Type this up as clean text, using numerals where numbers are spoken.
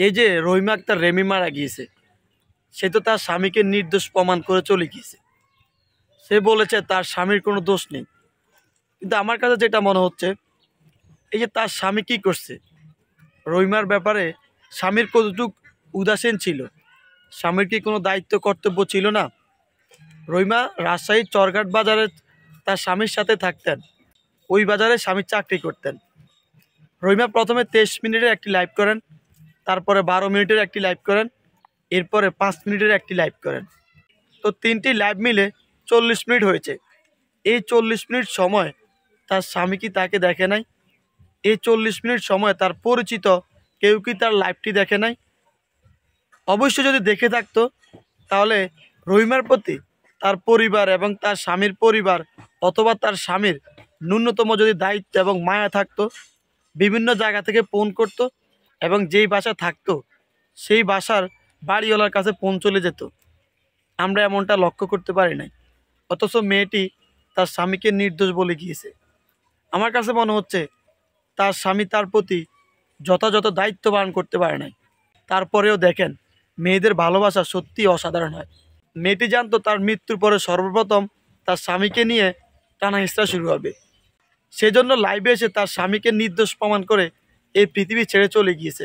এই যে রহিমা আক্তার রেমি মারা গিয়েছে, সে তো তার স্বামীকে নির্দোষ প্রমাণ করে চলে গিয়েছে। সে বলেছে তার স্বামীর কোনো দোষ নেই। কিন্তু আমার কাছে যেটা মনে হচ্ছে, এই যে তার স্বামী কি করছে রহিমার ব্যাপারে, স্বামীর কতটুকু উদাসীন ছিল, স্বামীর কি কোনো দায়িত্ব কর্তব্য ছিল না? রহিমা রাজশাহীর চরঘাট বাজারে তার স্বামীর সাথে থাকতেন, ওই বাজারে স্বামীর চাকরি করতেন। রহিমা প্রথমে 23 মিনিটের একটি লাইভ করেন, তারপরে 12 মিনিটের একটি লাইভ করেন, এরপরে 5 মিনিটের একটি লাইভ করেন। তো 3টি লাইভ মিলে 40 মিনিট হয়েছে। এই 40 মিনিট সময় তার স্বামী কি তাকে দেখে নাই? এই 40 মিনিট সময় তার পরিচিত কেউ কি তার লাইভটি দেখে নাই? অবশ্যই যদি দেখে থাকতো, তাহলে রহিমার প্রতি তার পরিবার এবং তার স্বামীর পরিবার অথবা তার স্বামীর ন্যূনতম যদি দায়িত্ব এবং মায়া থাকতো, বিভিন্ন জায়গা থেকে ফোন করত এবং যেই বাসা থাকতো সেই বাসার বাড়িওয়ালার কাছে ফোন চলে যেত। আমরা এমনটা লক্ষ্য করতে পারি নাই, অথচ মেয়েটি তার স্বামীকে নির্দোষ বলে গিয়েছে। আমার কাছে মনে হচ্ছে তার স্বামী তার প্রতি যথাযথ দায়িত্ব পালন করতে পারে নাই। তারপরেও দেখেন, মেয়েদের ভালোবাসা সত্যি অসাধারণ হয়। মেয়েটি জানতো তার মৃত্যুর পরে সর্বপ্রথম তার স্বামীকে নিয়ে টানা হেঁচড়া শুরু হবে। সেজন্য লাইভে এসে তার স্বামীকে নির্দোষ প্রমাণ করে এই পৃথিবী ছেড়ে চলে গিয়েছে।